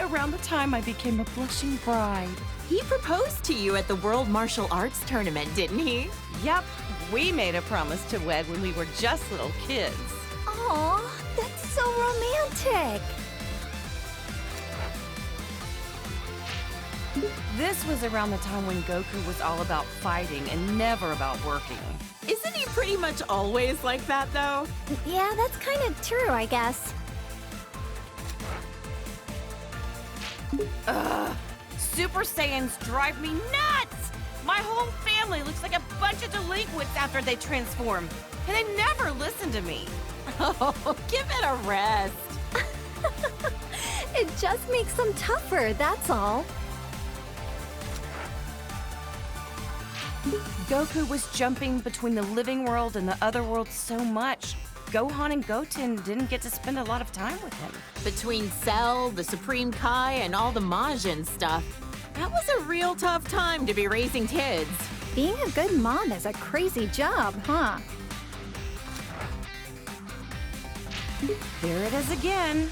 around the time I became a blushing bride. He proposed to you at the World Martial Arts Tournament, didn't he? Yep, we made a promise to wed when we were just little kids. Aw, that's so romantic. This was around the time when Goku was all about fighting and never about working. Isn't he pretty much always like that, though? Yeah, that's kind of true, I guess. Ugh, Super Saiyans drive me nuts! My whole family looks like a bunch of delinquents after they transform, and they never listen to me. Oh, give it a rest. It just makes them tougher, that's all. Goku was jumping between the living world and the other world so much. Gohan and Goten didn't get to spend a lot of time with him. Between Cell, the Supreme Kai, and all the Majin stuff, that was a real tough time to be raising kids. Being a good mom is a crazy job, huh? There it is again.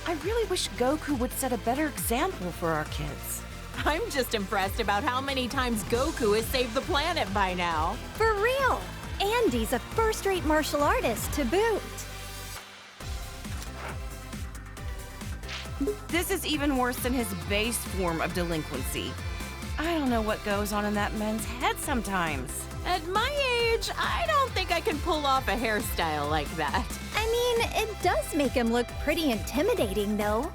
I really wish Goku would set a better example for our kids. I'm just impressed about how many times Goku has saved the planet by now. For real! And he's a first-rate martial artist to boot. This is even worse than his base form of delinquency. I don't know what goes on in that man's head sometimes. At my age, I don't think I can pull off a hairstyle like that. I mean, it does make him look pretty intimidating, though.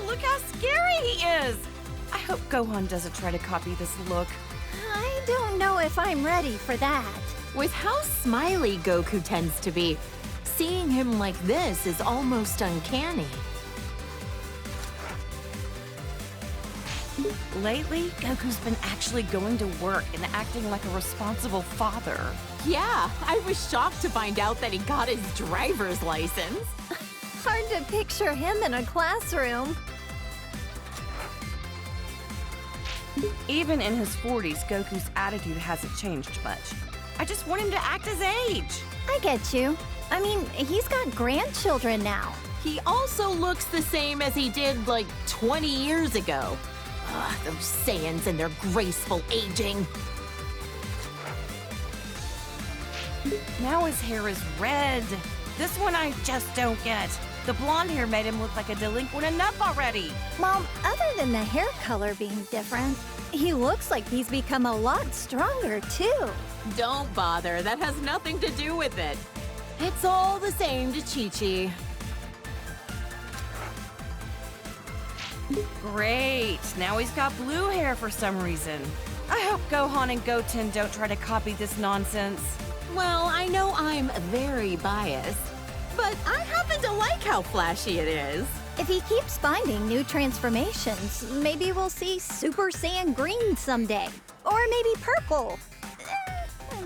Look how scary he is! I hope Gohan doesn't try to copy this look. I don't know if I'm ready for that. With how smiley Goku tends to be, seeing him like this is almost uncanny. Lately, Goku's been actually going to work and acting like a responsible father. Yeah, I was shocked to find out that he got his driver's license. Hard to picture him in a classroom. Even in his 40s, Goku's attitude hasn't changed much. I just want him to act his age. I get you. I mean, he's got grandchildren now. He also looks the same as he did like 20 years ago. Ugh, those Saiyans and their graceful aging. Now his hair is red. This one I just don't get. The blonde hair made him look like a delinquent enough already. Well, other than the hair color being different, he looks like he's become a lot stronger, too. Don't bother, that has nothing to do with it. It's all the same to Chi-Chi. Great, now he's got blue hair for some reason. I hope Gohan and Goten don't try to copy this nonsense. Well, I know I'm very biased, but I happen to like how flashy it is. If he keeps finding new transformations, maybe we'll see Super Saiyan Green someday. Or maybe purple.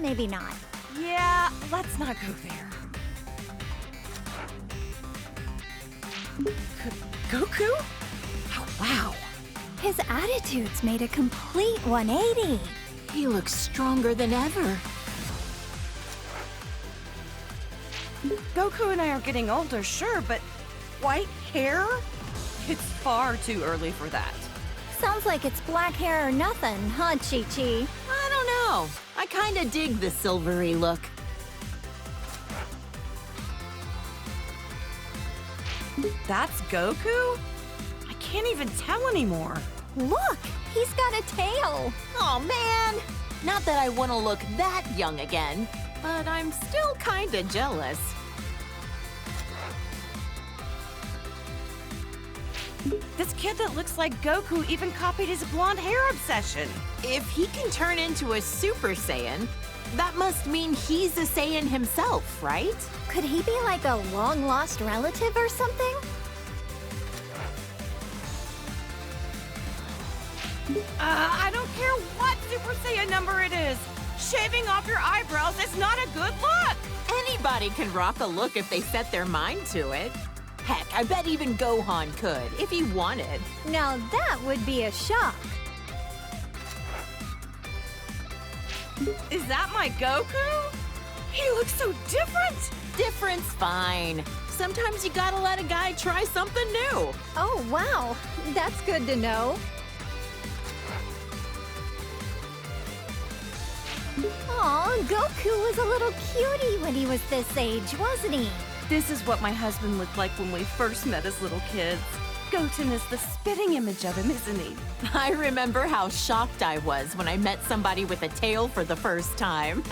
Maybe not. Yeah, let's not go there. Goku? Oh, wow. His attitude's made a complete 180. He looks stronger than ever. Goku and I are getting older, sure, but white hair? It's far too early for that. Sounds like it's black hair or nothing, huh, Chi-Chi? I don't know. I kinda dig the silvery look. That's Goku? I can't even tell anymore. Look, he's got a tail. Oh man! Not that I want to look that young again, but I'm still kinda jealous. This kid that looks like Goku even copied his blonde hair obsession. If he can turn into a Super Saiyan, that must mean he's a Saiyan himself, right? Could he be like a long-lost relative or something? I don't care what Super Saiyan number it is. Shaving off your eyebrows is not a good look. Anybody can rock a look if they set their mind to it. Heck, I bet even Gohan could, if he wanted. Now that would be a shock. Is that my Goku? He looks so different. Different's fine. sometimes you gotta let a guy try something new. Oh, wow. That's good to know. Aw, Goku was a little cutie when he was this age, wasn't he? This is what my husband looked like when we first met as little kids. Goten is the spitting image of him, isn't he? I remember how shocked I was when I met somebody with a tail for the first time.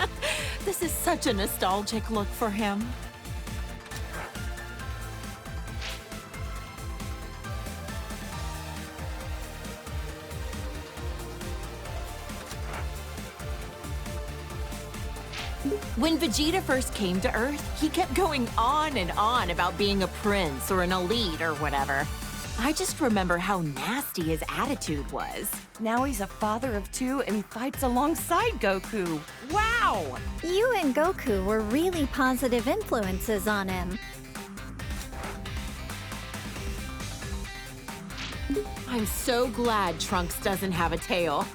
This is such a nostalgic look for him. When Vegeta first came to Earth, he kept going on and on about being a prince or an elite or whatever. I just remember how nasty his attitude was. Now he's a father of two and fights alongside Goku. Wow! You and Goku were really positive influences on him. I'm so glad Trunks doesn't have a tail.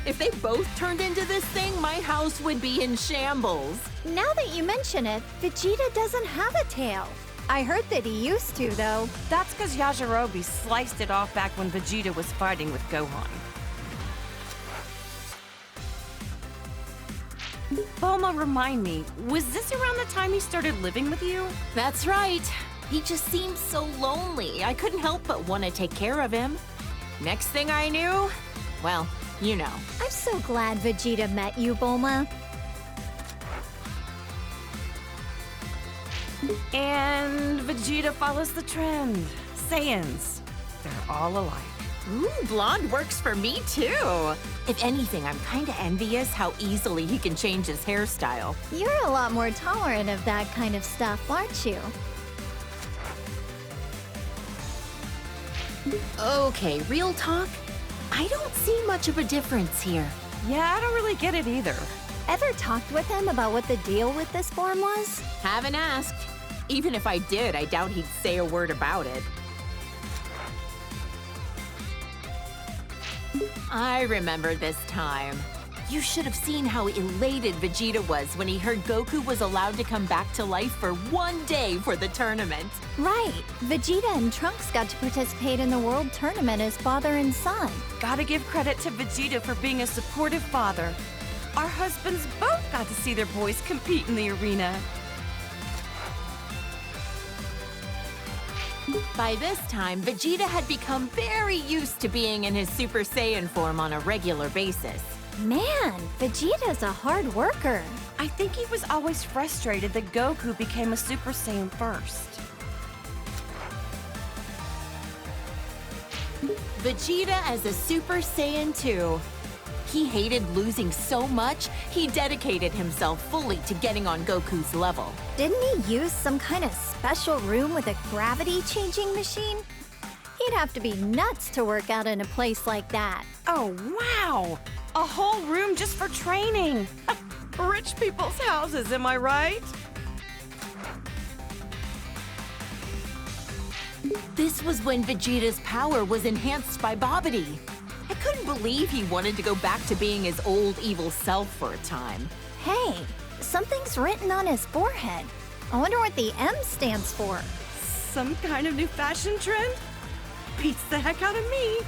If they both turned into this thing, my house would be in shambles. Now that you mention it, Vegeta doesn't have a tail. I heard that he used to, though. That's because Yajirobe sliced it off back when Vegeta was fighting with Gohan. Bulma, remind me, was this around the time he started living with you? That's right. He just seemed so lonely. I couldn't help but want to take care of him. Next thing I knew, well, you know. I'm so glad Vegeta met you, Bulma. And Vegeta follows the trend. Saiyans, they're all alike. Ooh, blonde works for me too. If anything, I'm kinda envious how easily he can change his hairstyle. You're a lot more tolerant of that kind of stuff, aren't you? Okay, real talk. I don't see much of a difference here. Yeah, I don't really get it either. Ever talked with him about what the deal with this form was? Haven't asked. Even if I did, I doubt he'd say a word about it. I remember this time. You should have seen how elated Vegeta was when he heard Goku was allowed to come back to life for one day for the tournament. Right. Vegeta and Trunks got to participate in the World Tournament as father and son. Gotta give credit to Vegeta for being a supportive father. Our husbands both got to see their boys compete in the arena. By this time, Vegeta had become very used to being in his Super Saiyan form on a regular basis. Man, Vegeta's a hard worker. I think he was always frustrated that Goku became a Super Saiyan first. Vegeta as a Super Saiyan 2. He hated losing so much, he dedicated himself fully to getting on Goku's level. Didn't he use some kind of special room with a gravity-changing machine? He'd have to be nuts to work out in a place like that. Oh, wow! A whole room just for training. Rich people's houses, am I right? This was when Vegeta's power was enhanced by Babidi. I couldn't believe he wanted to go back to being his old evil self for a time. Hey, something's written on his forehead. I wonder what the M stands for. Some kind of new fashion trend? Beats the heck out of me.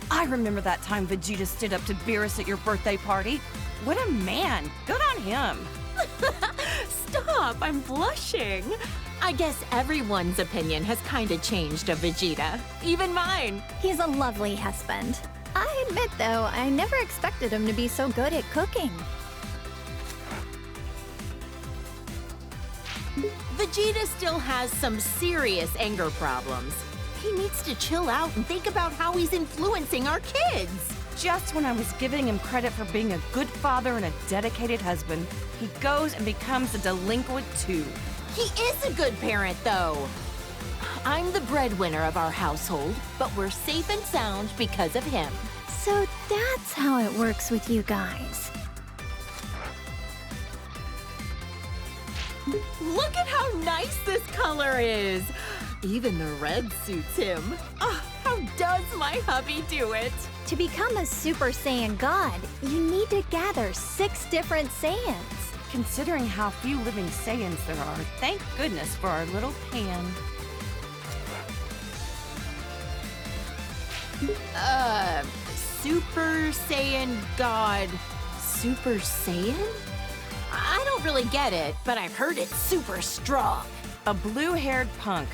I remember that time Vegeta stood up to Beerus at your birthday party. What a man. Good on him. Stop, I'm blushing. I guess everyone's opinion has kinda changed of Vegeta, even mine. He's a lovely husband. I admit, though, I never expected him to be so good at cooking. Vegeta still has some serious anger problems. He needs to chill out and think about how he's influencing our kids. Just when I was giving him credit for being a good father and a dedicated husband, he goes and becomes a delinquent too. He is a good parent, though. I'm the breadwinner of our household, but we're safe and sound because of him. So that's how it works with you guys. Look at how nice this color is. Even the red suits him. Oh, how does my hubby do it? To become a Super Saiyan God, you need to gather 6 different Saiyans. Considering how few living Saiyans there are, thank goodness for our little pan. Super Saiyan God. Super Saiyan? I don't really get it, but I've heard it's super strong. A blue-haired punk.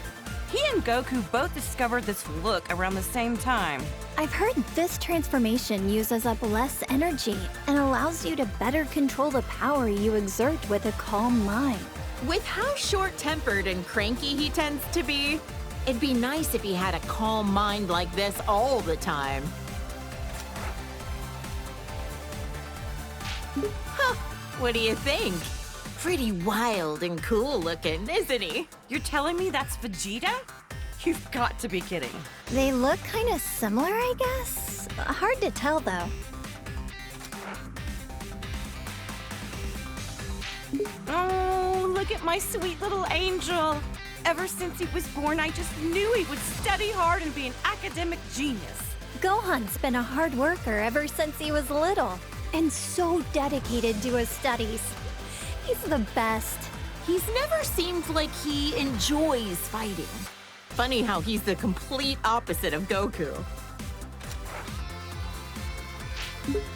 He and Goku both discovered this look around the same time. I've heard this transformation uses up less energy and allows you to better control the power you exert with a calm mind. With how short-tempered and cranky he tends to be, it'd be nice if he had a calm mind like this all the time. Huh, what do you think? Pretty wild and cool looking, isn't he? You're telling me that's Vegeta? You've got to be kidding. They look kind of similar, I guess. Hard to tell, though. Oh, look at my sweet little angel. Ever since he was born, I just knew he would study hard and be an academic genius. Gohan's been a hard worker ever since he was little, and so dedicated to his studies. He's the best. He's never seemed like he enjoys fighting. Funny how he's the complete opposite of Goku.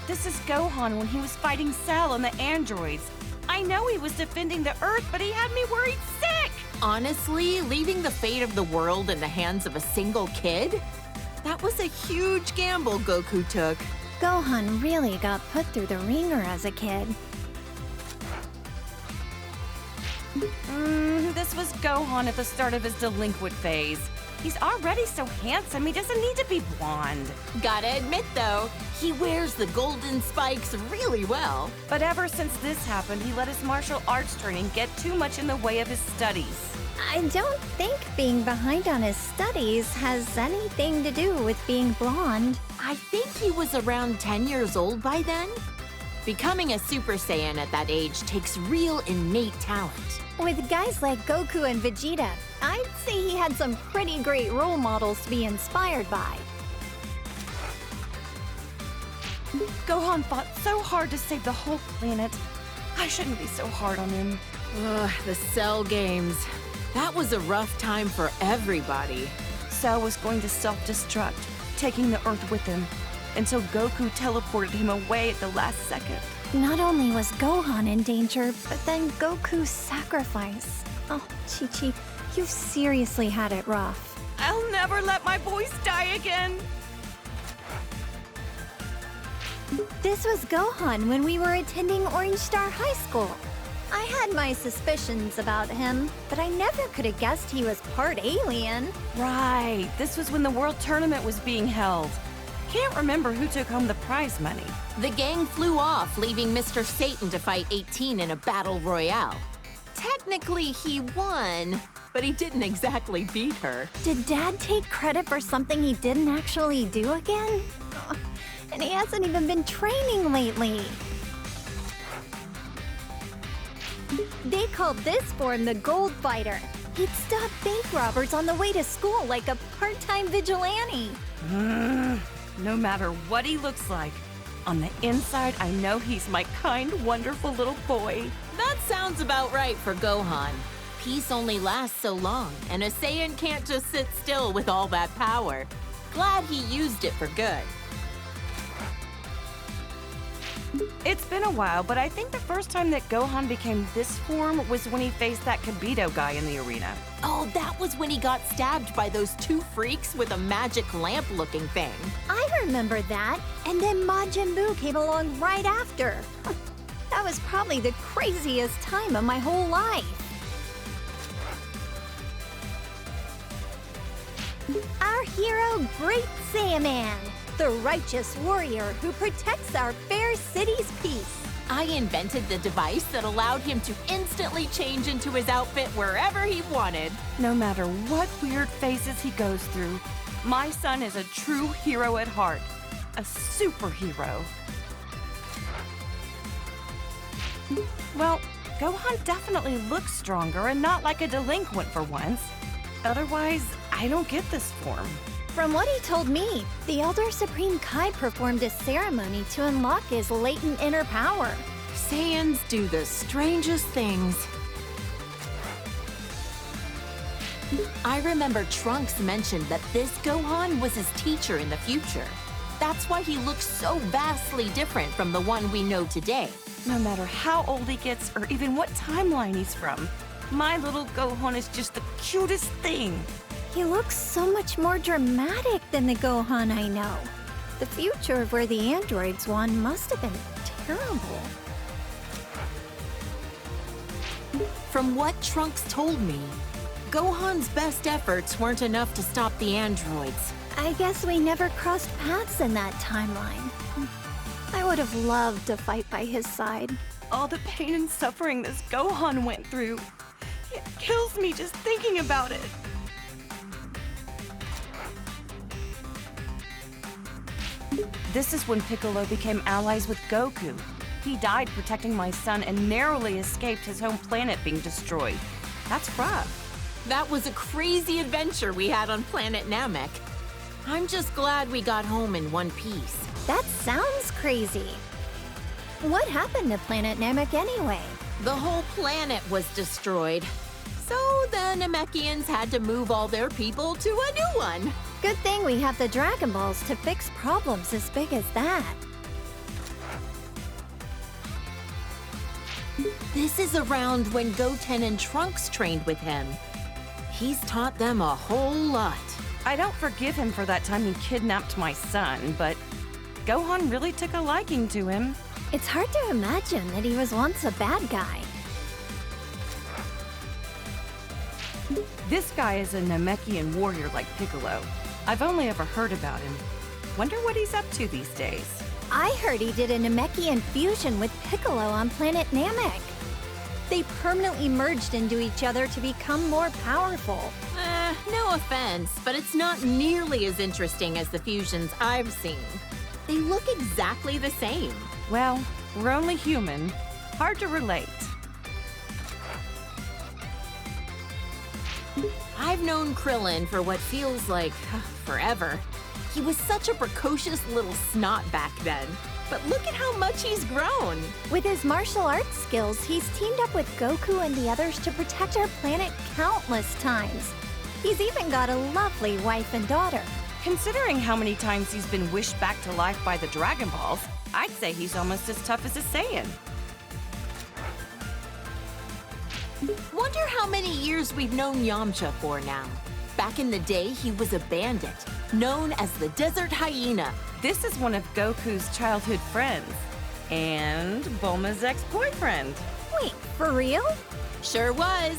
This is Gohan when he was fighting Cell and the androids. I know he was defending the Earth, but he had me worried sick. Honestly, leaving the fate of the world in the hands of a single kid? That was a huge gamble Goku took. Gohan really got put through the ringer as a kid. This was Gohan at the start of his delinquent phase. He's already so handsome, he doesn't need to be blonde. Gotta admit, though, he wears the golden spikes really well. But ever since this happened, he let his martial arts training get too much in the way of his studies. I don't think being behind on his studies has anything to do with being blonde. I think he was around 10 years old by then. Becoming a Super Saiyan at that age takes real innate talent. With guys like Goku and Vegeta, I'd say he had some pretty great role models to be inspired by. Gohan fought so hard to save the whole planet. I shouldn't be so hard on him. Ugh, the Cell games. That was a rough time for everybody. Cell was going to self-destruct, taking the Earth with him, until Goku teleported him away at the last second. Not only was Gohan in danger, but then Goku's sacrifice. Oh, Chi-Chi, you've seriously had it rough. I'll never let my boys die again. This was Gohan when we were attending Orange Star High School. I had my suspicions about him, but I never could have guessed he was part alien. Right, this was when the World Tournament was being held. Can't remember who took home the prize money. The gang flew off, leaving Mr. Satan to fight 18 in a battle royale. Technically, he won, but he didn't exactly beat her. Did Dad take credit for something he didn't actually do again? Oh, and he hasn't even been training lately. They called this form the Gold Fighter. He'd stop bank robbers on the way to school like a part-time vigilante. No matter what he looks like, on the inside, I know he's my kind, wonderful little boy. That sounds about right for Gohan. Peace only lasts so long, and a Saiyan can't just sit still with all that power. Glad he used it for good. It's been a while, but I think the first time that Gohan became this form was when he faced that Kibito guy in the arena. Oh, that was when he got stabbed by those two freaks with a magic lamp-looking thing. I remember that, and then Majin Buu came along right after. That was probably the craziest time of my whole life. Our hero, Great Saiyaman, the righteous warrior who protects our fair city's peace. I invented the device that allowed him to instantly change into his outfit wherever he wanted. No matter what weird phases he goes through, my son is a true hero at heart. A superhero. Well, Gohan definitely looks stronger and not like a delinquent for once. Otherwise, I don't get this form. From what he told me, the Elder Supreme Kai performed a ceremony to unlock his latent inner power. Saiyans do the strangest things. I remember Trunks mentioned that this Gohan was his teacher in the future. That's why he looks so vastly different from the one we know today. No matter how old he gets or even what timeline he's from, my little Gohan is just the cutest thing. He looks so much more dramatic than the Gohan I know. The future of where the androids won must have been terrible. From what Trunks told me, Gohan's best efforts weren't enough to stop the androids. I guess we never crossed paths in that timeline. I would have loved to fight by his side. All the pain and suffering this Gohan went through. It kills me just thinking about it. This is when Piccolo became allies with Goku. He died protecting my son and narrowly escaped his home planet being destroyed. That's rough. That was a crazy adventure we had on planet Namek. I'm just glad we got home in one piece. That sounds crazy. What happened to planet Namek anyway? The whole planet was destroyed. So the Namekians had to move all their people to a new one. Good thing we have the Dragon Balls to fix problems as big as that. This is around when Goten and Trunks trained with him. He's taught them a whole lot. I don't forgive him for that time he kidnapped my son, but Gohan really took a liking to him. It's hard to imagine that he was once a bad guy. This guy is a Namekian warrior like Piccolo. I've only ever heard about him. Wonder what he's up to these days. I heard he did a Namekian fusion with Piccolo on planet Namek. They permanently merged into each other to become more powerful. No offense, but it's not nearly as interesting as the fusions I've seen. They look exactly the same. Well, we're only human. Hard to relate. I've known Krillin for what feels like forever. He was such a precocious little snot back then. But look at how much he's grown. With his martial arts skills, he's teamed up with Goku and the others to protect our planet countless times. He's even got a lovely wife and daughter. Considering how many times he's been wished back to life by the Dragon Balls, I'd say he's almost as tough as a Saiyan. Wonder how many years we've known Yamcha for now. Back in the day, he was a bandit, known as the Desert Hyena. This is one of Goku's childhood friends, and Bulma's ex-boyfriend. Wait, for real? Sure was.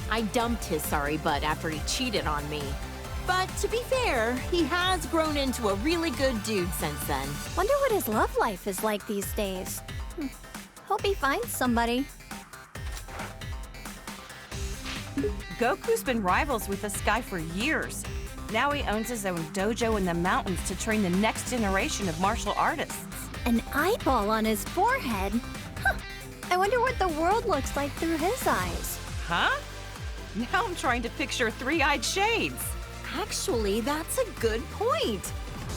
I dumped his sorry butt after he cheated on me. But to be fair, he has grown into a really good dude since then. Wonder what his love life is like these days. Hope he finds somebody. Goku's been rivals with this guy for years. Now he owns his own dojo in the mountains to train the next generation of martial artists. An eyeball on his forehead? Huh. I wonder what the world looks like through his eyes. Huh? Now I'm trying to picture three-eyed shades. Actually, that's a good point.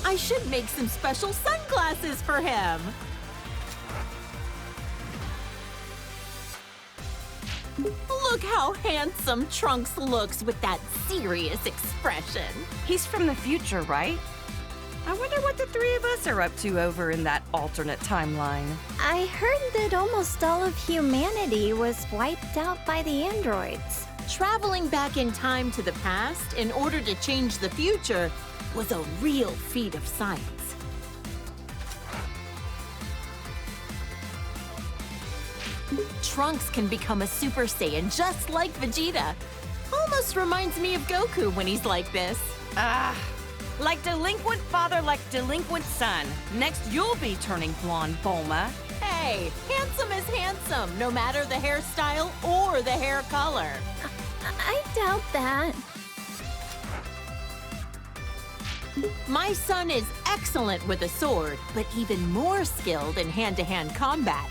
I should make some special sunglasses for him. Look how handsome Trunks looks with that serious expression. He's from the future, right? I wonder what the three of us are up to over in that alternate timeline. I heard that almost all of humanity was wiped out by the androids. Traveling back in time to the past in order to change the future was a real feat of science. Trunks can become a Super Saiyan just like Vegeta. Almost reminds me of Goku when he's like this. Like delinquent father, like delinquent son. Next, you'll be turning blonde, Bulma. Hey, handsome is handsome, no matter the hairstyle or the hair color. I doubt that. My son is excellent with a sword, but even more skilled in hand-to-hand combat.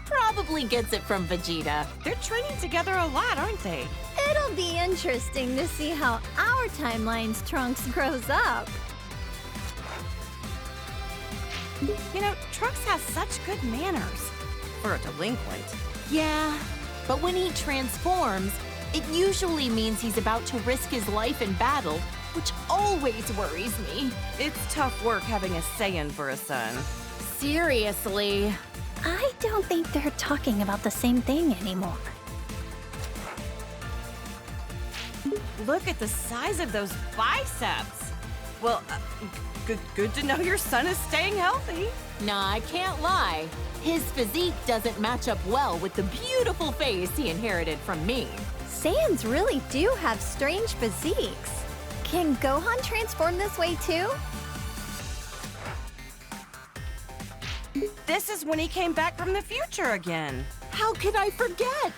Probably gets it from Vegeta. They're training together a lot, aren't they? It'll be interesting to see how our timeline's Trunks grows up. You know, Trunks has such good manners. for a delinquent. Yeah, but when he transforms, it usually means he's about to risk his life in battle, which always worries me. It's tough work having a Saiyan for a son. Seriously. I don't think they're talking about the same thing anymore. Look at the size of those biceps. Well, good to know your son is staying healthy. Nah, I can't lie. His physique doesn't match up well with the beautiful face he inherited from me. Saiyans really do have strange physiques. Can Gohan transform this way too? This is when he came back from the future again. How could I forget?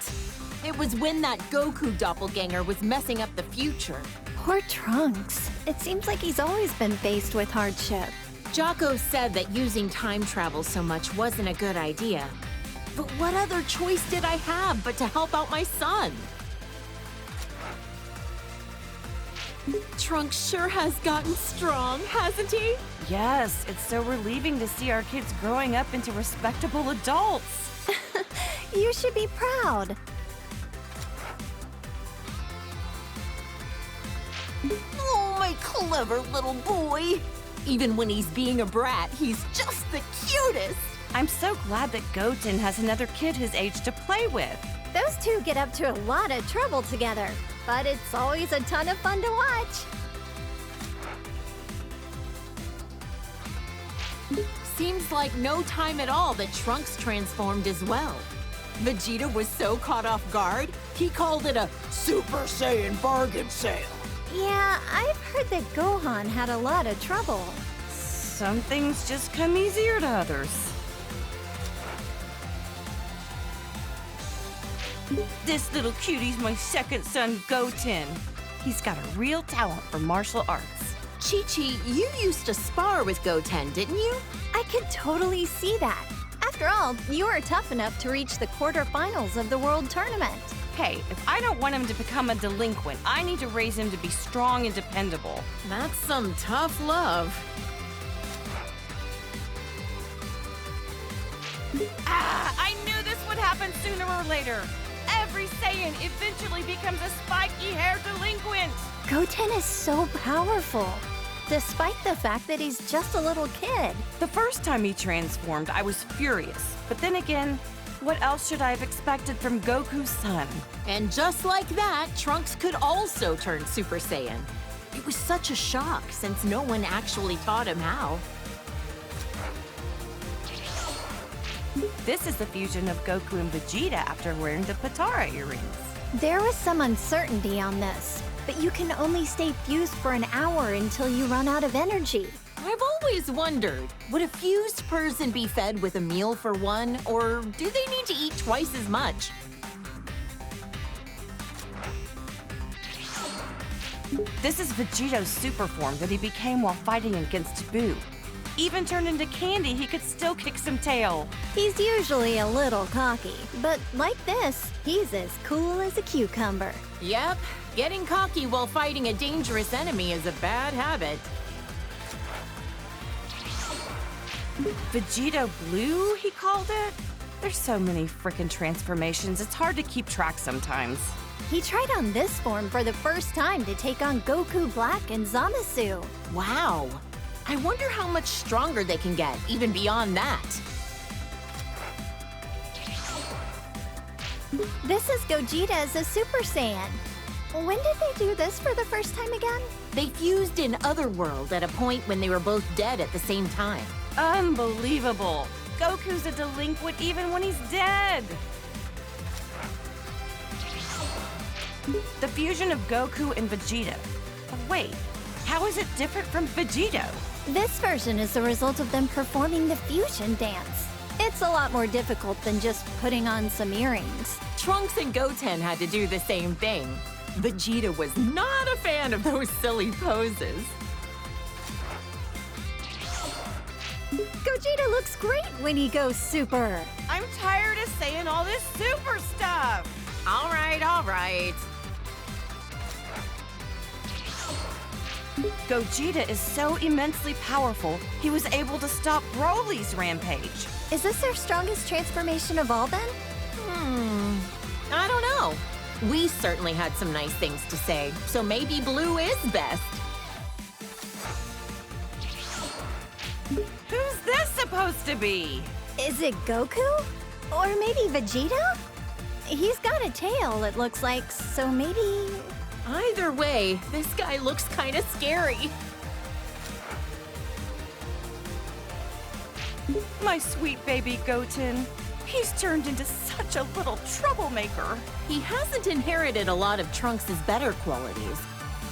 It was when that Goku doppelganger was messing up the future. Poor Trunks. It seems like he's always been faced with hardship. Jocko said that using time travel so much wasn't a good idea. But what other choice did I have but to help out my son? Trunks sure has gotten strong, hasn't he? Yes, it's so relieving to see our kids growing up into respectable adults. You should be proud. Oh, my clever little boy. Even when he's being a brat, he's just the cutest. I'm so glad that Goten has another kid his age to play with. Those two get up to a lot of trouble together, but it's always a ton of fun to watch. Seems like no time at all that Trunks transformed as well. Vegeta was so caught off guard, he called it a Super Saiyan bargain sale. Yeah, I've heard that Gohan had a lot of trouble. Some things just come easier to others. This little cutie's my second son, Goten. He's got a real talent for martial arts. Chi-Chi, you used to spar with Goten, didn't you? I could totally see that. After all, you are tough enough to reach the quarterfinals of the World Tournament. Hey, if I don't want him to become a delinquent, I need to raise him to be strong and dependable. That's some tough love. I knew this would happen sooner or later. Every Saiyan eventually becomes a spiky-haired delinquent. Goten is so powerful, despite the fact that he's just a little kid. The first time he transformed, I was furious. But then again, what else should I have expected from Goku's son? And just like that, Trunks could also turn Super Saiyan. It was such a shock since no one actually taught him how. This is the fusion of Goku and Vegeta after wearing the Potara earrings. There was some uncertainty on this, but you can only stay fused for an hour until you run out of energy. I've always wondered, would a fused person be fed with a meal for one, or do they need to eat twice as much? This is Vegeto's super form that he became while fighting against Boo. Even turned into candy, he could still kick some tail. He's usually a little cocky, but like this, he's as cool as a cucumber. Yep, getting cocky while fighting a dangerous enemy is a bad habit. Vegeta Blue, he called it? There's so many frickin' transformations, it's hard to keep track sometimes. He tried on this form for the first time to take on Goku Black and Zamasu. Wow. I wonder how much stronger they can get, even beyond that. This is Gogeta as a Super Saiyan. When did they do this for the first time again? They fused in Otherworld at a point when they were both dead at the same time. Unbelievable! Goku's a delinquent even when he's dead! The fusion of Goku and Vegeta. But wait, how is it different from Vegito? This version is the result of them performing the fusion dance. It's a lot more difficult than just putting on some earrings. Trunks and Goten had to do the same thing. Vegeta was not a fan of those silly poses. Gogeta looks great when he goes super. I'm tired of saying all this super stuff! All right, all right. Gogeta is so immensely powerful, he was able to stop Broly's rampage. Is this their strongest transformation of all then? I don't know. We certainly had some nice things to say, so maybe Blue is best. Who's this supposed to be? Is it Goku? Or maybe Vegeta? He's got a tail, it looks like, so maybe... Either way, this guy looks kind of scary. My sweet baby Goten. He's turned into such a little troublemaker. He hasn't inherited a lot of Trunks' better qualities.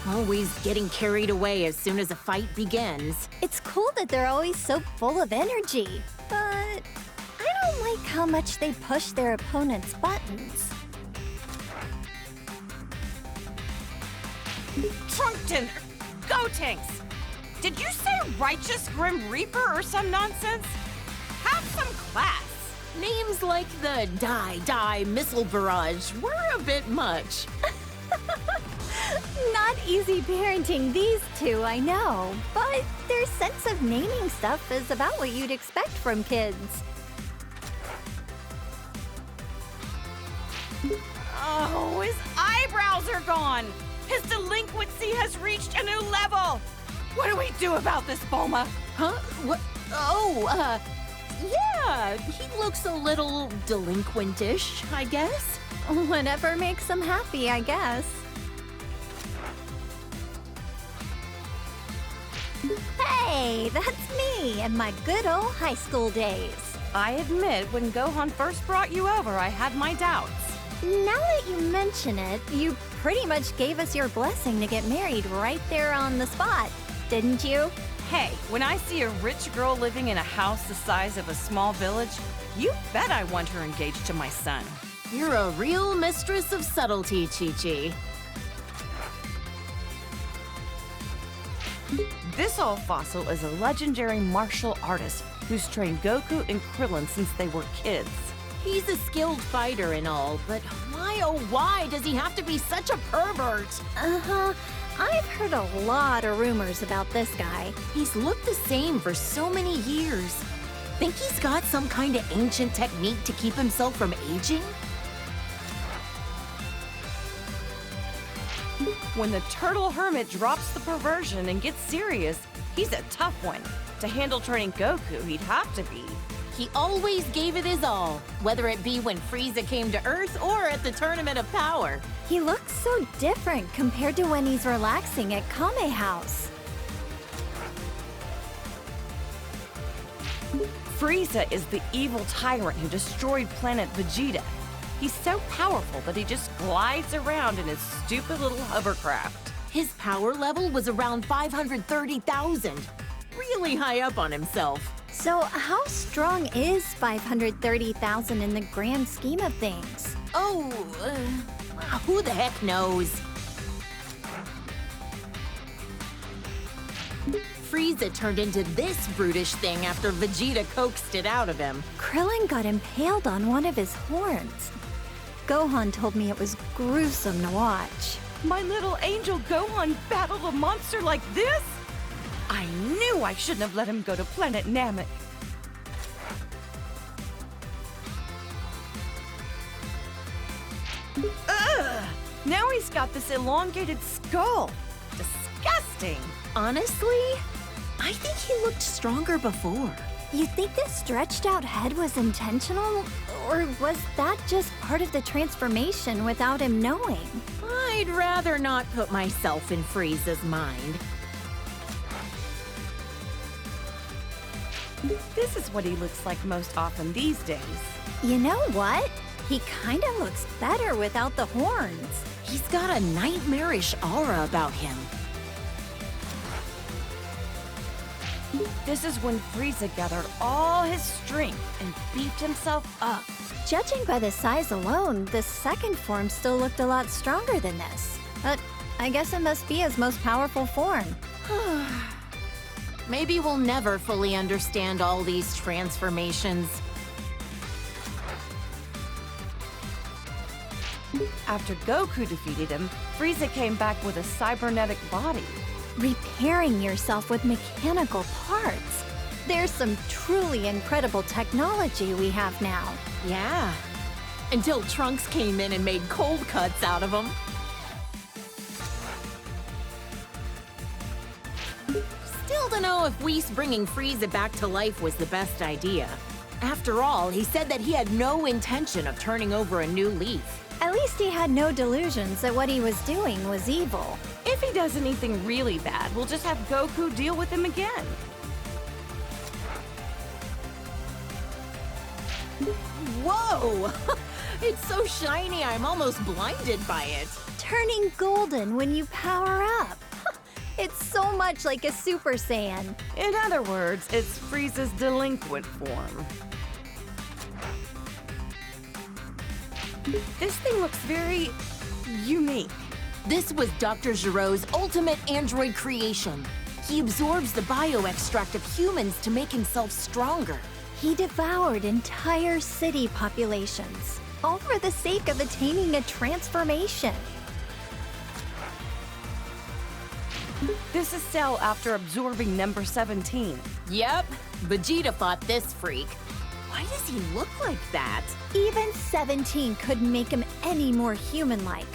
Always getting carried away as soon as a fight begins. It's cool that they're always so full of energy, but I don't like how much they push their opponent's buttons. Trunkton! Gotenks! Did you say Righteous Grim Reaper or some nonsense? Have some class! Names like the Die Missile Barrage were a bit much. Not easy parenting these two, I know, but their sense of naming stuff is about what you'd expect from kids. Oh, his eyebrows are gone! His delinquency has reached a new level! What do we do about this, Bulma? Huh? What? Oh, yeah, he looks a little delinquentish, I guess. Whatever makes them happy, I guess. Hey, that's me in my good old high school days. I admit, when Gohan first brought you over, I had my doubts. Now that you mention it, you pretty much gave us your blessing to get married right there on the spot, didn't you? Hey, when I see a rich girl living in a house the size of a small village, you bet I want her engaged to my son. You're a real mistress of subtlety, Chi-Chi. This old fossil is a legendary martial artist who's trained Goku and Krillin since they were kids. He's a skilled fighter and all, but why oh why does he have to be such a pervert? Uh-huh. I've heard a lot of rumors about this guy. He's looked the same for so many years. Think he's got some kind of ancient technique to keep himself from aging? When the turtle hermit drops the perversion and gets serious, he's a tough one. To handle training Goku, he'd have to be. He always gave it his all, whether it be when Frieza came to Earth or at the Tournament of Power. He looks so different compared to when he's relaxing at Kame House. Frieza is the evil tyrant who destroyed planet Vegeta. He's so powerful that he just glides around in his stupid little hovercraft. His power level was around 530,000. Really high up on himself. So how strong is 530,000 in the grand scheme of things? Oh, who the heck knows? Frieza turned into this brutish thing after Vegeta coaxed it out of him. Krillin got impaled on one of his horns. Gohan told me it was gruesome to watch. My little angel Gohan battled a monster like this? I knew I shouldn't have let him go to planet Namek. Ugh! Now he's got this elongated skull. Disgusting. Honestly, I think he looked stronger before. You think this stretched out head was intentional? Or was that just part of the transformation without him knowing? I'd rather not put myself in Frieza's mind. This is what he looks like most often these days. You know what? He kinda looks better without the horns. He's got a nightmarish aura about him. This is when Frieza gathered all his strength and beefed himself up. Judging by the size alone, the second form still looked a lot stronger than this. But I guess it must be his most powerful form. Maybe we'll never fully understand all these transformations. After Goku defeated him, Frieza came back with a cybernetic body. repairing yourself with mechanical parts. There's some truly incredible technology we have now. Yeah. Until Trunks came in and made cold cuts out of them. Still don't know if Whis bringing Frieza back to life was the best idea. After all, he said that he had no intention of turning over a new leaf. At least he had no delusions that what he was doing was evil. If he does anything really bad, we'll just have Goku deal with him again. Whoa! It's so shiny, I'm almost blinded by it. Turning golden when you power up. It's so much like a Super Saiyan. In other words, it's Frieza's delinquent form. This thing looks very unique. This was Dr. Giro's ultimate android creation. He absorbs the bioextract of humans to make himself stronger. He devoured entire city populations, all for the sake of attaining a transformation. This is Cell after absorbing number 17. Yep, Vegeta fought this freak. Why does he look like that? Even 17 couldn't make him any more human-like,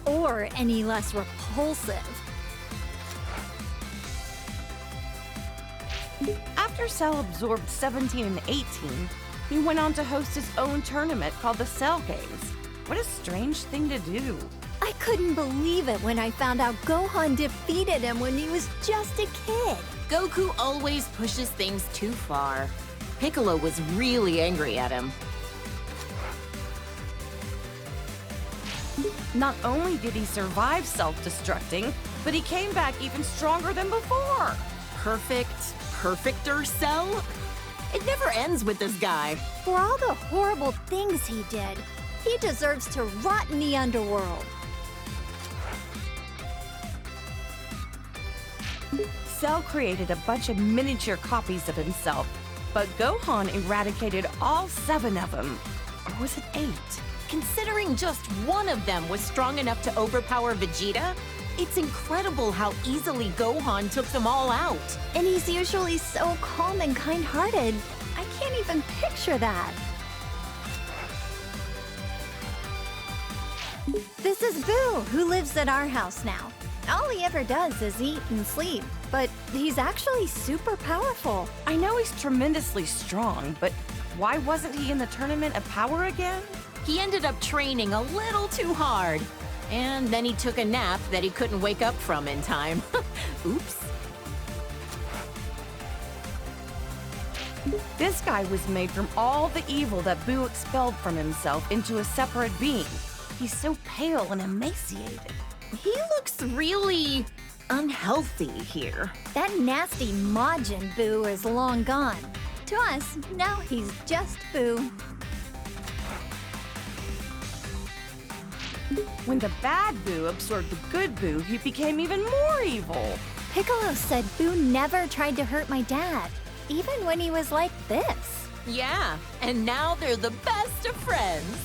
or any less repulsive. After Cell absorbed 17 and 18, he went on to host his own tournament called the Cell Games. What a strange thing to do. I couldn't believe it when I found out Gohan defeated him when he was just a kid. Goku always pushes things too far. Piccolo was really angry at him. Not only did he survive self-destructing, but he came back even stronger than before. Perfecter Cell? It never ends with this guy. For all the horrible things he did, he deserves to rot in the underworld. Cell created a bunch of miniature copies of himself, but Gohan eradicated all 7 of them. Or was it 8? Considering just one of them was strong enough to overpower Vegeta, it's incredible how easily Gohan took them all out. And he's usually so calm and kind-hearted. I can't even picture that. This is Boo, who lives at our house now. All he ever does is eat and sleep, but he's actually super powerful. I know he's tremendously strong, but why wasn't he in the Tournament of Power again? He ended up training a little too hard. And then he took a nap that he couldn't wake up from in time. Oops. This guy was made from all the evil that Boo expelled from himself into a separate being. He's so pale and emaciated. He looks really unhealthy here. That nasty Majin Boo is long gone. To us, now he's just Boo. When the bad Boo absorbed the good Boo, he became even more evil. Piccolo said Boo never tried to hurt my dad, even when he was like this. Yeah, and now they're the best of friends.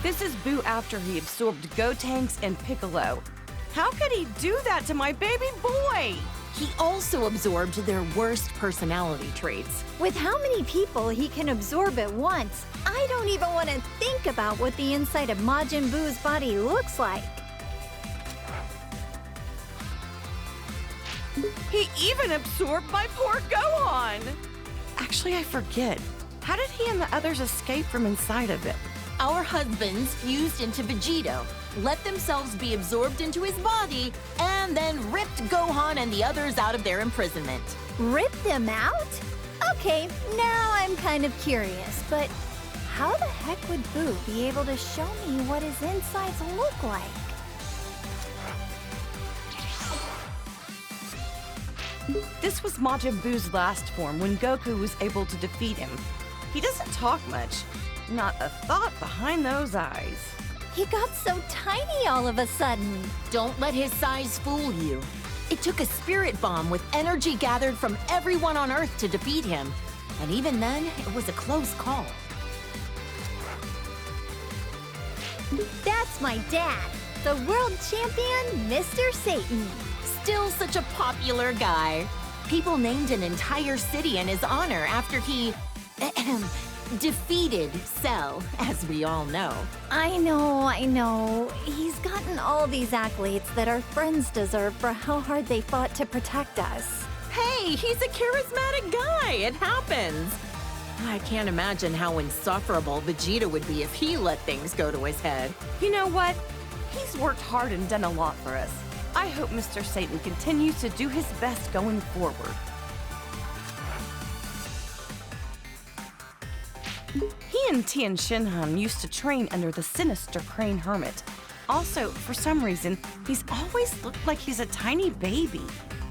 This is Boo after he absorbed Gotenks and Piccolo. How could he do that to my baby boy? He also absorbed their worst personality traits. With how many people he can absorb at once, I don't even want to think about what the inside of Majin Boo's body looks like. He even absorbed my poor Gohan! Actually, I forget. How did he and the others escape from inside of it? Our husbands fused into Vegito, let themselves be absorbed into his body, and then ripped Gohan and the others out of their imprisonment. Rip them out? Okay, now I'm kind of curious, but how the heck would Boo be able to show me what his insides look like? This was Majin Buu's last form when Goku was able to defeat him. He doesn't talk much. Not a thought behind those eyes. He got so tiny all of a sudden. Don't let his size fool you. It took a spirit bomb with energy gathered from everyone on Earth to defeat him. And even then, it was a close call. That's my dad. the world champion, Mr. Satan. Still such a popular guy. People named an entire city in his honor after he defeated Cell, as we all know. I know. He's gotten all these accolades that our friends deserve for how hard they fought to protect us. Hey, he's a charismatic guy. It happens. I can't imagine how insufferable Vegeta would be if he let things go to his head. You know what? He's worked hard and done a lot for us. I hope Mr. Satan continues to do his best going forward. He and Tien Shinhan used to train under the sinister Crane Hermit. Also, for some reason, he's always looked like he's a tiny baby.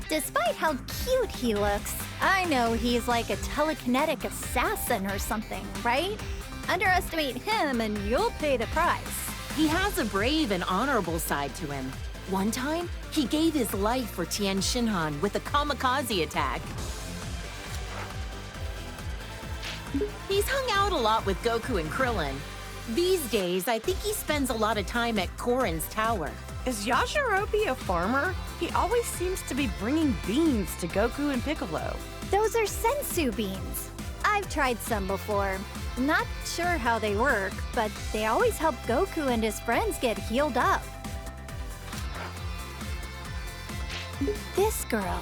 Despite how cute he looks, I know he's like a telekinetic assassin or something, right? Underestimate him and you'll pay the price. He has a brave and honorable side to him. One time, he gave his life for Tien Shinhan with a kamikaze attack. He's hung out a lot with Goku and Krillin. These days, I think he spends a lot of time at Korin's tower. Is Yajirobe a farmer? He always seems to be bringing beans to Goku and Piccolo. Those are sensu beans. I've tried some before. Not sure how they work, but they always help Goku and his friends get healed up. This girl.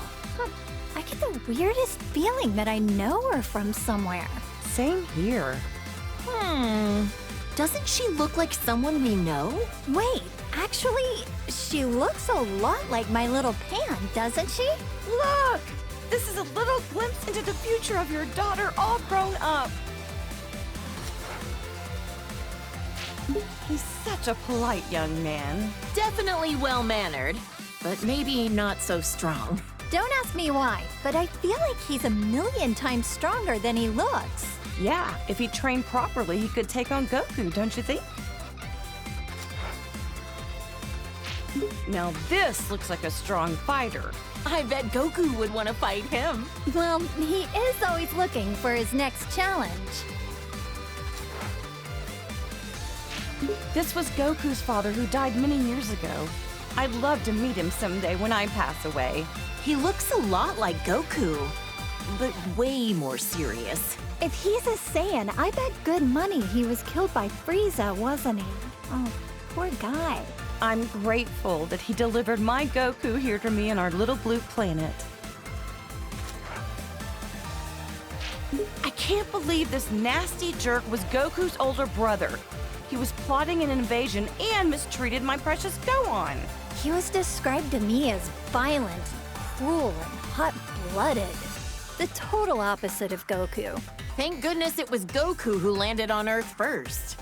I get the weirdest feeling that I know her from somewhere. Same here. Doesn't she look like someone we know? Wait, actually, she looks a lot like my little Pan, doesn't she? Look! This is a little glimpse into the future of your daughter all grown up. He's such a polite young man. Definitely well-mannered, but maybe not so strong. Don't ask me why, but I feel like he's a million times stronger than he looks. Yeah, if he trained properly, he could take on Goku, don't you think? Now this looks like a strong fighter. I bet Goku would want to fight him. Well, he is always looking for his next challenge. This was Goku's father who died many years ago. I'd love to meet him someday when I pass away. He looks a lot like Goku, but way more serious. If he's a Saiyan, I bet good money he was killed by Frieza, wasn't he? Oh, poor guy. I'm grateful that he delivered my Goku here to me on our little blue planet. I can't believe this nasty jerk was Goku's older brother. He was plotting an invasion and mistreated my precious Gohan. He was described to me as violent, cruel, and hot-blooded. The total opposite of Goku. Thank goodness it was Goku who landed on Earth first.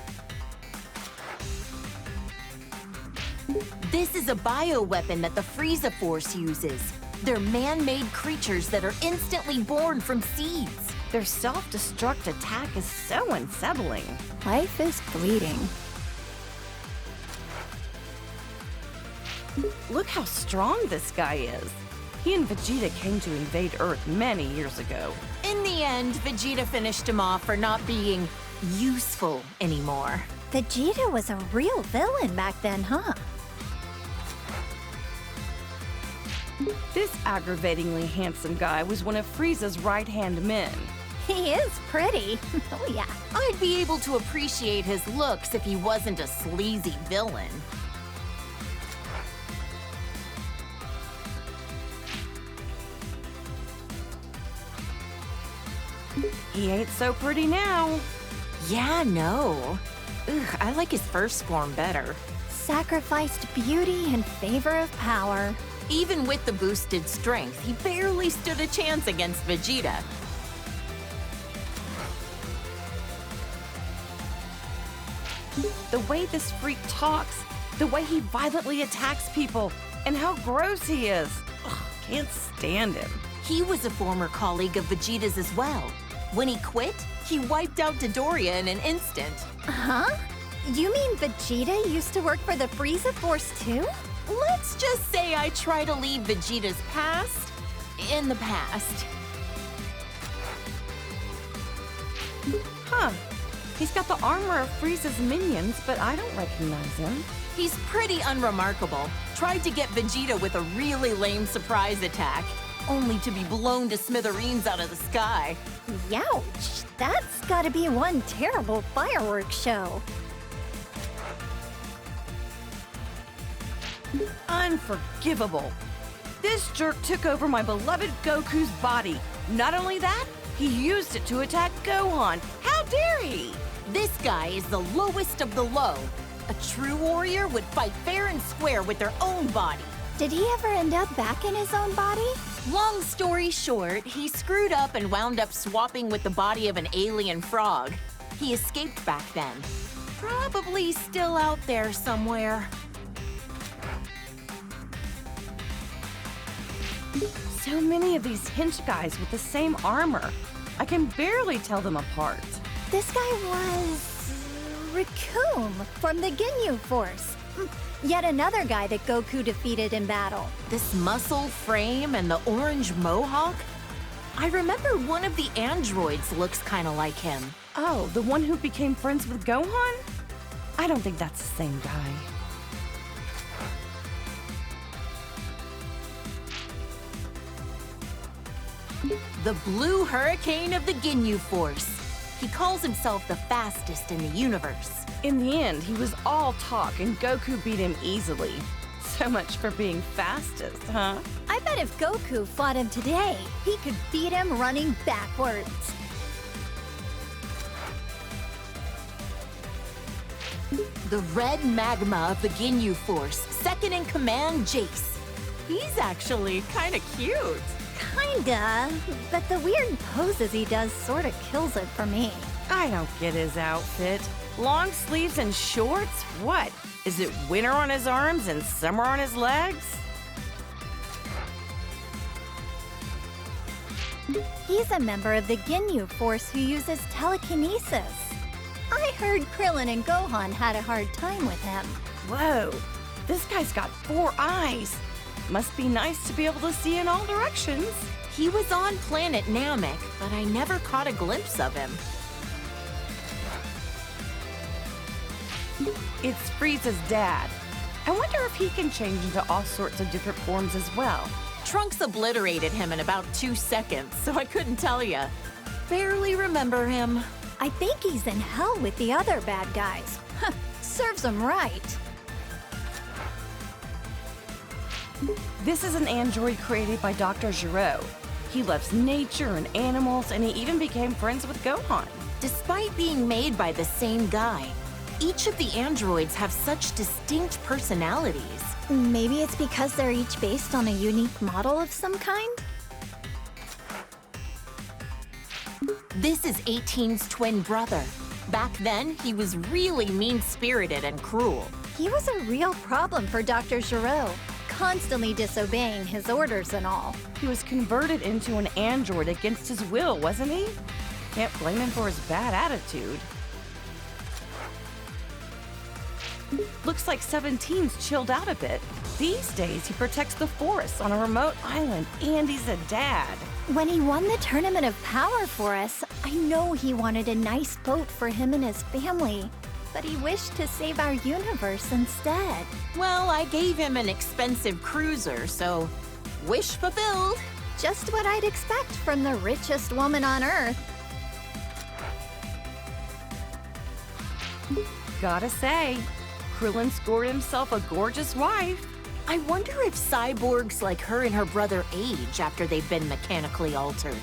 This is a bioweapon that the Frieza Force uses. They're man-made creatures that are instantly born from seeds. Their self-destruct attack is so unsettling. Life is fleeting. Look how strong this guy is. He and Vegeta came to invade Earth many years ago. In the end, Vegeta finished him off for not being useful anymore. Vegeta was a real villain back then, huh? This aggravatingly handsome guy was one of Frieza's right-hand men. He is pretty. Oh, yeah. I'd be able to appreciate his looks if he wasn't a sleazy villain. He ain't so pretty now. Yeah, no. Ugh, I like his first form better. Sacrificed beauty in favor of power. Even with the boosted strength, he barely stood a chance against Vegeta. The way this freak talks, the way he violently attacks people, and how gross he is. Ugh, can't stand him. He was a former colleague of Vegeta's as well. When he quit, he wiped out Dodoria in an instant. Huh? You mean Vegeta used to work for the Frieza Force too? Let's just say I try to leave Vegeta's past in the past. Huh. He's got the armor of Frieza's minions, but I don't recognize him. He's pretty unremarkable. Tried to get Vegeta with a really lame surprise attack, only to be blown to smithereens out of the sky. Youch! That's gotta be one terrible fireworks show. Unforgivable. This jerk took over my beloved Goku's body. Not only that, he used it to attack Gohan. How dare he? This guy is the lowest of the low. A true warrior would fight fair and square with their own body. Did he ever end up back in his own body? Long story short, he screwed up and wound up swapping with the body of an alien frog. He escaped back then. Probably still out there somewhere. So many of these hench guys with the same armor. I can barely tell them apart. This guy was... Raccoon from the Ginyu Force. Yet another guy that Goku defeated in battle. This muscle frame and the orange mohawk? I remember one of the androids looks kind of like him. Oh, the one who became friends with Gohan? I don't think that's the same guy. The Blue Hurricane of the Ginyu Force. He calls himself the fastest in the universe. In the end, he was all talk and Goku beat him easily. So much for being fastest, huh? I bet if Goku fought him today, he could beat him running backwards. The Red Magma of the Ginyu Force, second in command, Jace. He's actually kind of cute. Kinda, but the weird poses he does sorta kills it for me. I don't get his outfit. Long sleeves and shorts? What? Is it winter on his arms and summer on his legs? He's a member of the Ginyu Force who uses telekinesis. I heard Krillin and Gohan had a hard time with him. Whoa, this guy's got 4 eyes. Must be nice to be able to see in all directions. He was on planet Namek, but I never caught a glimpse of him. It's Frieza's dad. I wonder if he can change into all sorts of different forms as well. Trunks obliterated him in about 2 seconds, so I couldn't tell ya. Barely remember him. I think he's in hell with the other bad guys. Serves him right. This is an android created by Dr. Giro. He loves nature and animals, and he even became friends with Gohan. Despite being made by the same guy, each of the androids have such distinct personalities. Maybe it's because they're each based on a unique model of some kind? This is 18's twin brother. Back then, he was really mean-spirited and cruel. He was a real problem for Dr. Giro, constantly disobeying his orders and all. He was converted into an android against his will, wasn't he? Can't blame him for his bad attitude. Looks like 17's chilled out a bit. These days, he protects the forests on a remote island, and he's a dad. When he won the Tournament of Power for us, I know he wanted a nice boat for him and his family, but he wished to save our universe instead. Well, I gave him an expensive cruiser, so wish fulfilled. Just what I'd expect from the richest woman on Earth. Gotta say, Krillin scored himself a gorgeous wife. I wonder if cyborgs like her and her brother age after they've been mechanically altered.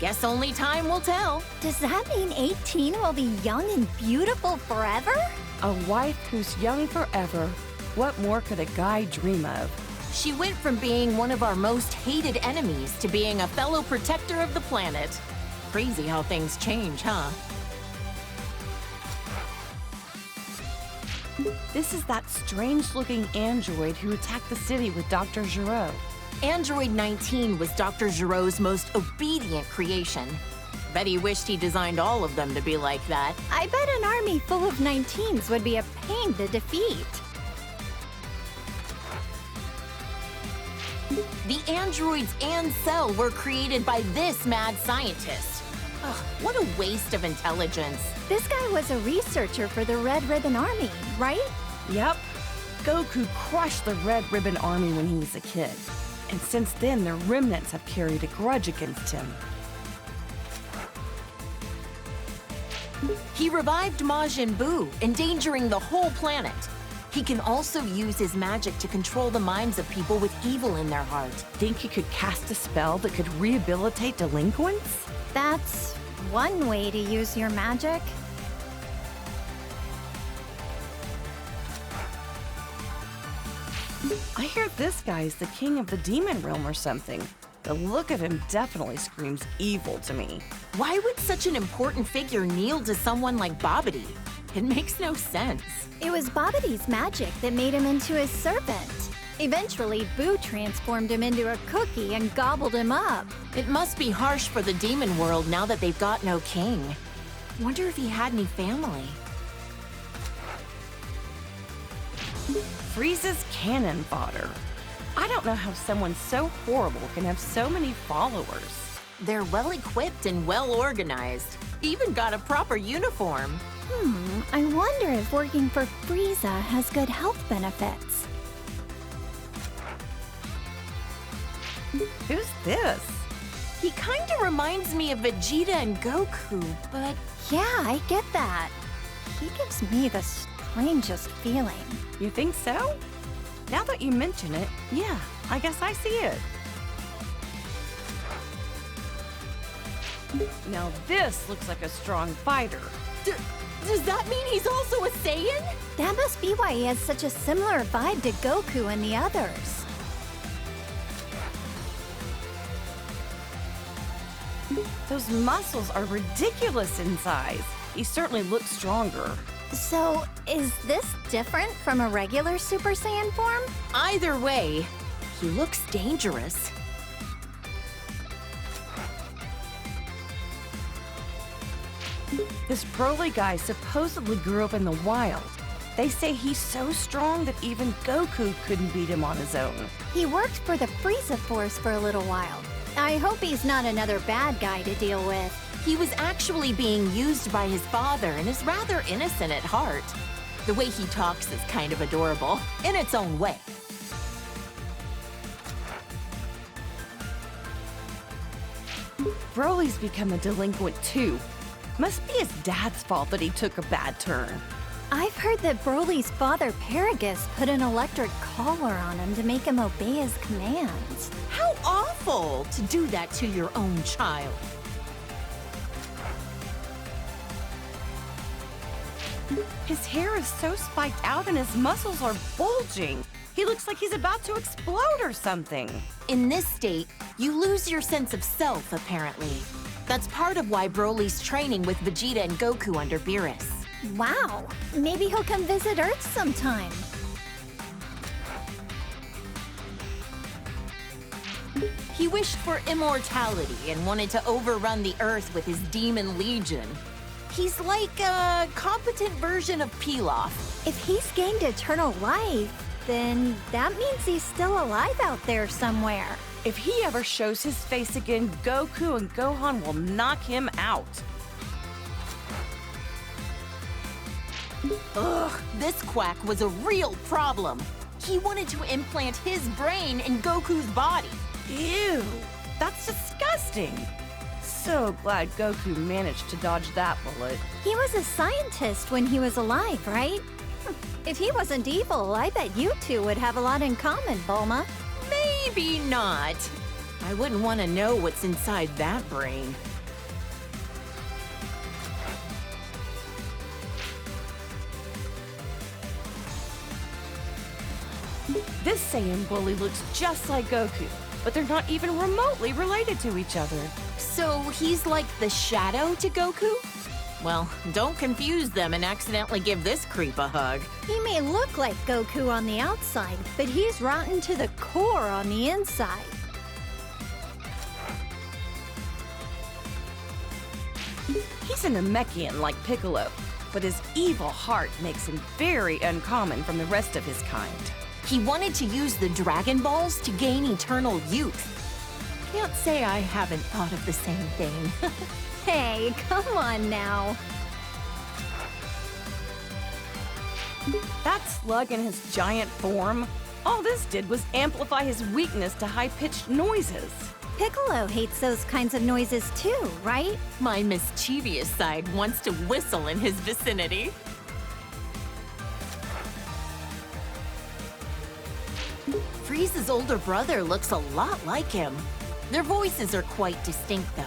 Guess only time will tell. Does that mean 18 will be young and beautiful forever? A wife who's young forever. What more could a guy dream of? She went from being one of our most hated enemies to being a fellow protector of the planet. Crazy how things change, huh? This is that strange-looking android who attacked the city with Dr. Giro. Android 19 was Dr. Giro's most obedient creation. Bet he wished he designed all of them to be like that. I bet an army full of 19s would be a pain to defeat. The androids and Cell were created by this mad scientist. Ugh, what a waste of intelligence. This guy was a researcher for the Red Ribbon Army, right? Yep. Goku crushed the Red Ribbon Army when he was a kid. And since then, their remnants have carried a grudge against him. He revived Majin Buu, endangering the whole planet. He can also use his magic to control the minds of people with evil in their heart. Think he could cast a spell that could rehabilitate delinquents? That's one way to use your magic. I hear this guy is the king of the demon realm or something. The look of him definitely screams evil to me. Why would such an important figure kneel to someone like Babidi? It makes no sense. It was Babidi's magic that made him into his servant. Eventually, Boo transformed him into a cookie and gobbled him up. It must be harsh for the demon world now that they've got no king. Wonder if he had any family. Frieza's cannon fodder. I don't know how someone so horrible can have so many followers. They're well-equipped and well-organized. Even got a proper uniform. I wonder if working for Frieza has good health benefits. Who's this? He kinda reminds me of Vegeta and Goku, but Yeah, I get that. He gives me the strangest feeling. You think so? Now that you mention it, yeah, I guess I see it. Now this looks like a strong fighter. does that mean he's also a Saiyan? That must be why he has such a similar vibe to Goku and the others. Those muscles are ridiculous in size. He certainly looks stronger. So, is this different from a regular Super Saiyan form? Either way, he looks dangerous. This Broly guy supposedly grew up in the wild. They say he's so strong that even Goku couldn't beat him on his own. He worked for the Frieza Force for a little while. I hope he's not another bad guy to deal with. He was actually being used by his father and is rather innocent at heart. The way he talks is kind of adorable, in its own way. Broly's become a delinquent too. Must be his dad's fault that he took a bad turn. I've heard that Broly's father, Paragus, put an electric collar on him to make him obey his commands. How awful to do that to your own child. His hair is so spiked out and his muscles are bulging. He looks like he's about to explode or something. In this state, you lose your sense of self, apparently. That's part of why Broly's training with Vegeta and Goku under Beerus. Wow, maybe he'll come visit Earth sometime. He wished for immortality and wanted to overrun the Earth with his demon legion. He's like a competent version of Pilaf. If he's gained eternal life, then that means he's still alive out there somewhere. If he ever shows his face again, Goku and Gohan will knock him out. Ugh, this quack was a real problem. He wanted to implant his brain in Goku's body. Ew, that's disgusting. So glad Goku managed to dodge that bullet. He was a scientist when he was alive, right? If he wasn't evil, I bet you two would have a lot in common, Bulma. Maybe not. I wouldn't want to know what's inside that brain. This Saiyan bully looks just like Goku, but they're not even remotely related to each other. So he's like the shadow to Goku? Well, don't confuse them and accidentally give this creep a hug. He may look like Goku on the outside, but he's rotten to the core on the inside. He's a Namekian like Piccolo, but his evil heart makes him very uncommon from the rest of his kind. He wanted to use the Dragon Balls to gain eternal youth. Can't say I haven't thought of the same thing. Hey, come on now. That slug in his giant form, all this did was amplify his weakness to high-pitched noises. Piccolo hates those kinds of noises too, right? My mischievous side wants to whistle in his vicinity. Frieza's older brother looks a lot like him. Their voices are quite distinct, though.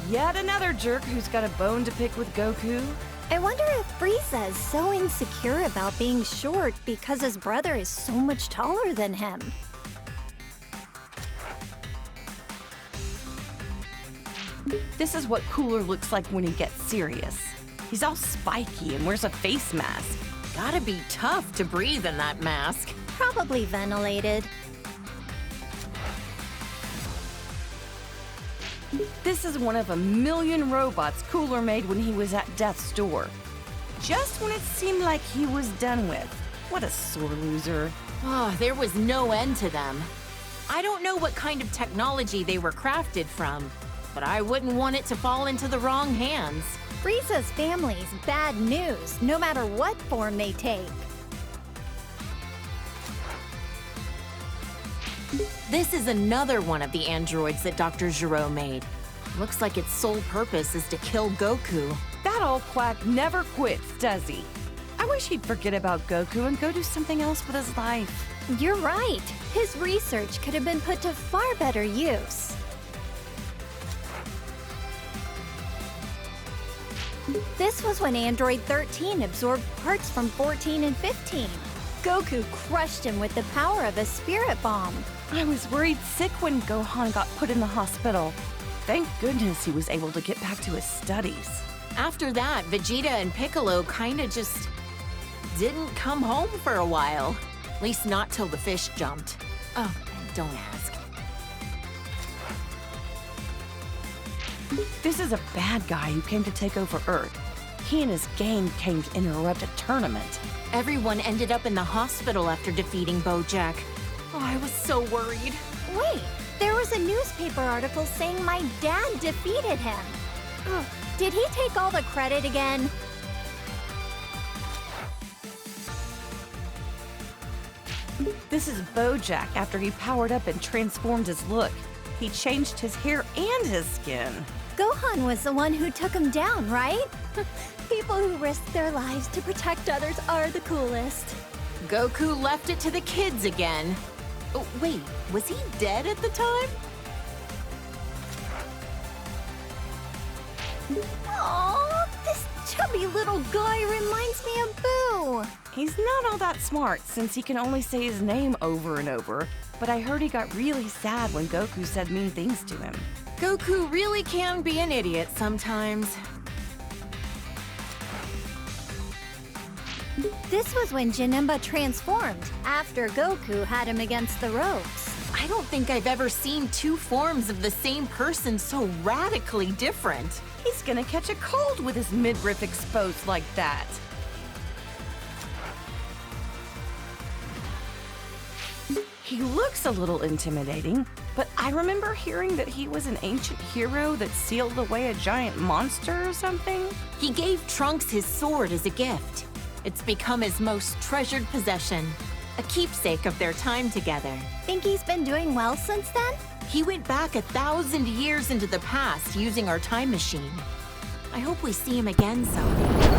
Yet another jerk who's got a bone to pick with Goku. I wonder if Frieza is so insecure about being short because his brother is so much taller than him. This is what Cooler looks like when he gets serious. He's all spiky and wears a face mask. Gotta be tough to breathe in that mask. Probably ventilated. This is one of a million robots Cooler made when he was at death's door. Just when it seemed like he was done with. What a sore loser. Oh, there was no end to them. I don't know what kind of technology they were crafted from, but I wouldn't want it to fall into the wrong hands. Frieza's family's bad news, no matter what form they take. This is another one of the androids that Dr. Gero made. Looks like its sole purpose is to kill Goku. That old quack never quits, does he? I wish he'd forget about Goku and go do something else with his life. You're right. His research could have been put to far better use. This was when Android 13 absorbed parts from 14 and 15. Goku crushed him with the power of a spirit bomb. I was worried sick when Gohan got put in the hospital. Thank goodness he was able to get back to his studies. After that, Vegeta and Piccolo kinda just didn't come home for a while. At least not till the fish jumped. Oh, and don't ask. This is a bad guy who came to take over Earth. He and his gang came to interrupt a tournament. Everyone ended up in the hospital after defeating Bojack. Oh, I was so worried. Wait, there was a newspaper article saying my dad defeated him. Ugh, did he take all the credit again? This is Bojack after he powered up and transformed his look. He changed his hair and his skin. Gohan was the one who took him down, right? People who risk their lives to protect others are the coolest. Goku left it to the kids again. Oh, wait, was he dead at the time? Aww, this chubby little guy reminds me of Boo. He's not all that smart since he can only say his name over and over, but I heard he got really sad when Goku said mean things to him. Goku really can be an idiot sometimes. This was when Janemba transformed, after Goku had him against the ropes. I don't think I've ever seen two forms of the same person so radically different. He's gonna catch a cold with his midriff exposed like that. He looks a little intimidating, but I remember hearing that he was an ancient hero that sealed away a giant monster or something. He gave Trunks his sword as a gift. It's become his most treasured possession, a keepsake of their time together. Think he's been doing well since then? He went back 1,000 years into the past using our time machine. I hope we see him again someday.